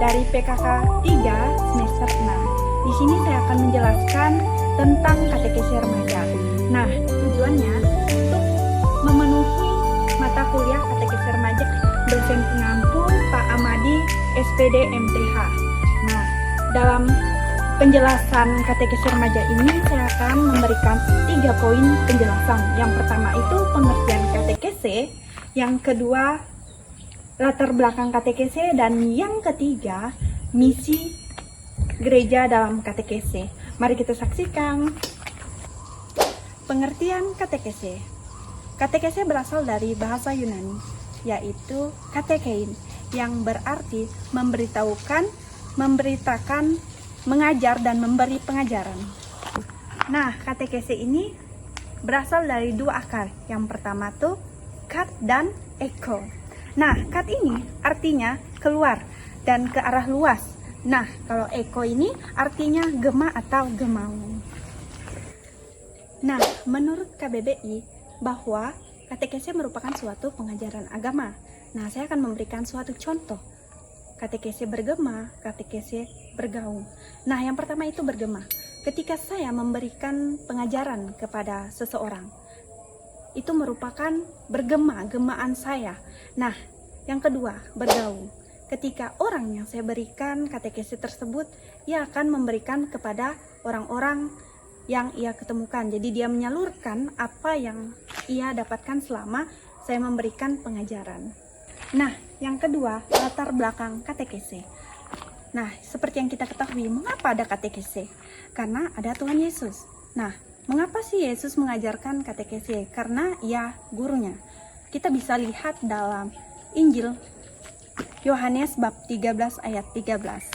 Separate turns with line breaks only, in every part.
dari PKK 3 semester 6. Di sini saya akan menjelaskan tentang katekesi remaja. Nah, tujuannya untuk memenuhi mata kuliah katekesi remaja dosen pengampu Pak Amadi SPD MTH. Nah, dalam penjelasan katekesi remaja ini saya akan memberikan 3 poin penjelasan. Yang pertama itu pengertian katekesi, yang kedua latar belakang katekesi, dan yang ketiga misi gereja dalam katekesi. Mari kita saksikan. Pengertian katekesi. Katekesi berasal dari bahasa Yunani, yaitu katekein, yang berarti memberitahukan, memberitakan, mengajar, dan memberi pengajaran. Nah, katekesi ini berasal dari 2 akar. Yang pertama tuh kat dan eko. Nah, kat ini artinya keluar dan ke arah luas. Nah, kalau eko ini artinya gema atau gemau. Nah, menurut KBBI bahwa katekesi merupakan suatu pengajaran agama. Nah, saya akan memberikan suatu contoh. Katekesi bergema, katekesi bergaung. Nah, yang pertama itu bergema. Ketika saya memberikan pengajaran kepada seseorang, itu merupakan bergema, gemaan saya. Nah, yang kedua, bergaung. Ketika orang yang saya berikan katekesi tersebut, ia akan memberikan kepada orang-orang yang ia ketemukan. Jadi dia menyalurkan apa yang ia dapatkan selama saya memberikan pengajaran. Nah, yang kedua, latar belakang katekesi. Nah, seperti yang kita ketahui, mengapa ada katekesi? Karena ada Tuhan Yesus. Nah, mengapa sih Yesus mengajarkan katekesi? Karena ia gurunya. Kita bisa lihat dalam Injil Yohanes bab 13 ayat 13.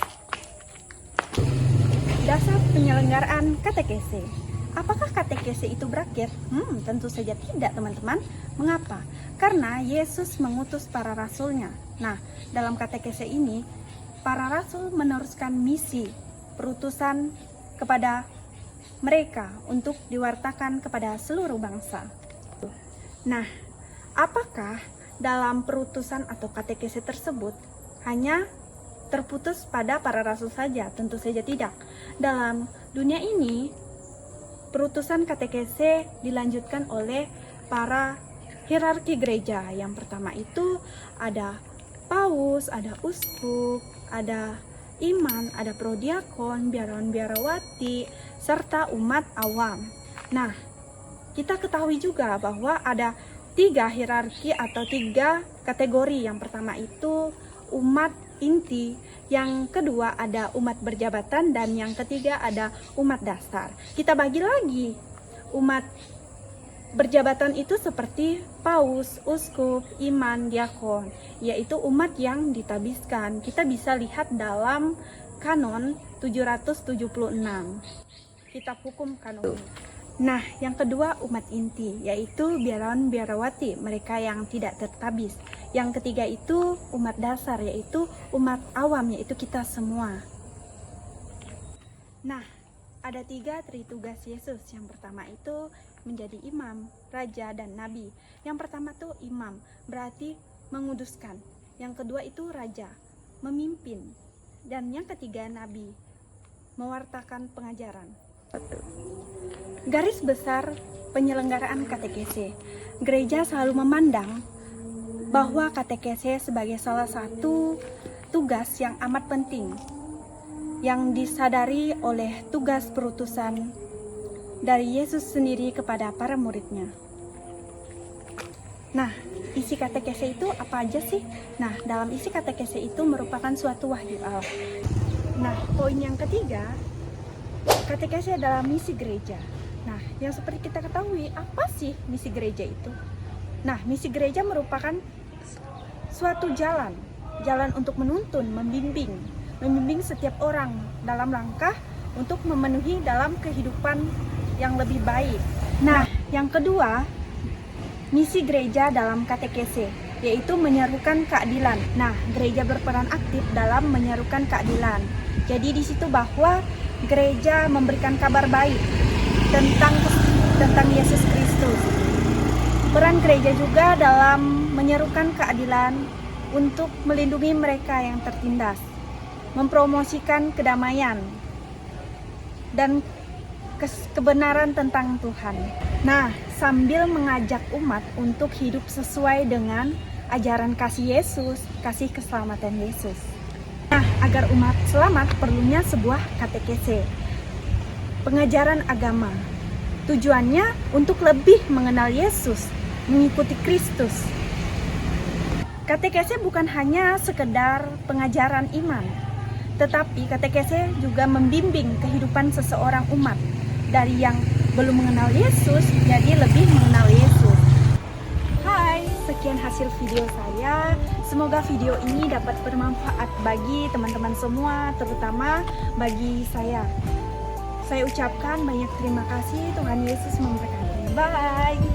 Dasar penyelenggaraan katekesi. Apakah katekesi itu berakhir? Tentu saja tidak, teman-teman. Mengapa? Karena Yesus mengutus para rasulnya. Nah, dalam katekesi ini, para rasul meneruskan misi perutusan kepada mereka untuk diwartakan kepada seluruh bangsa. Nah, apakah dalam perutusan atau katekesi tersebut hanya terputus pada para rasul saja? Tentu saja tidak. Dalam dunia ini, perutusan katekesi dilanjutkan oleh para hierarki gereja. Yang pertama itu ada paus, ada uskup, ada iman, ada prodiakon, biarawan-biarawati, serta umat awam. Nah, kita ketahui juga bahwa ada 3 hierarki atau 3 kategori. Yang pertama itu umat inti, yang kedua ada umat berjabatan, dan yang ketiga ada umat dasar. Kita bagi lagi. Umat berjabatan itu seperti paus, uskup, iman, diakon, yaitu umat yang ditabiskan. Kita bisa lihat dalam kanon 776, kitab hukum kanon. Nah, yang kedua umat inti, yaitu biarawan biarawati, mereka yang tidak tertabis. Yang ketiga itu umat dasar, yaitu umat awam, yaitu kita semua. Nah, ada 3 tritugas Yesus. Yang pertama itu menjadi imam, raja, dan nabi. Yang pertama tuh imam, berarti menguduskan. Yang kedua itu raja, memimpin. Dan yang ketiga nabi, mewartakan pengajaran. Garis besar penyelenggaraan katekesi. Gereja selalu memandang bahwa katekesi sebagai salah satu tugas yang amat penting, yang disadari oleh tugas perutusan dari Yesus sendiri kepada para muridnya. Nah, isi katekesi itu apa aja sih? Nah, dalam isi katekesi itu merupakan suatu wahyu Allah. Nah, poin yang ketiga, katekesi adalah misi gereja. Nah, yang seperti kita ketahui, apa sih misi gereja itu? Nah, misi gereja merupakan suatu jalan untuk menuntun, membimbing setiap orang dalam langkah untuk memenuhi dalam kehidupan yang lebih baik. Nah, yang kedua, misi gereja dalam katekesi, yaitu menyerukan keadilan. Nah, gereja berperan aktif dalam menyerukan keadilan. Jadi di situ bahwa gereja memberikan kabar baik tentang Yesus Kristus. Peran gereja juga dalam menyerukan keadilan untuk melindungi mereka yang tertindas. mempromosikan kedamaian dan kebenaran tentang Tuhan. Nah, sambil mengajak umat untuk hidup sesuai dengan ajaran kasih Yesus, kasih keselamatan Yesus. Nah, agar umat selamat perlunya sebuah katekese, pengajaran agama. Tujuannya untuk lebih mengenal Yesus, mengikuti Kristus. Katekese bukan hanya sekedar pengajaran iman, tetapi katekese juga membimbing kehidupan seseorang umat dari yang belum mengenal Yesus jadi lebih mengenal Yesus. Hai, sekian hasil video saya. Semoga video ini dapat bermanfaat bagi teman-teman semua, terutama bagi saya. Saya ucapkan banyak terima kasih. Tuhan Yesus memberkati. Bye.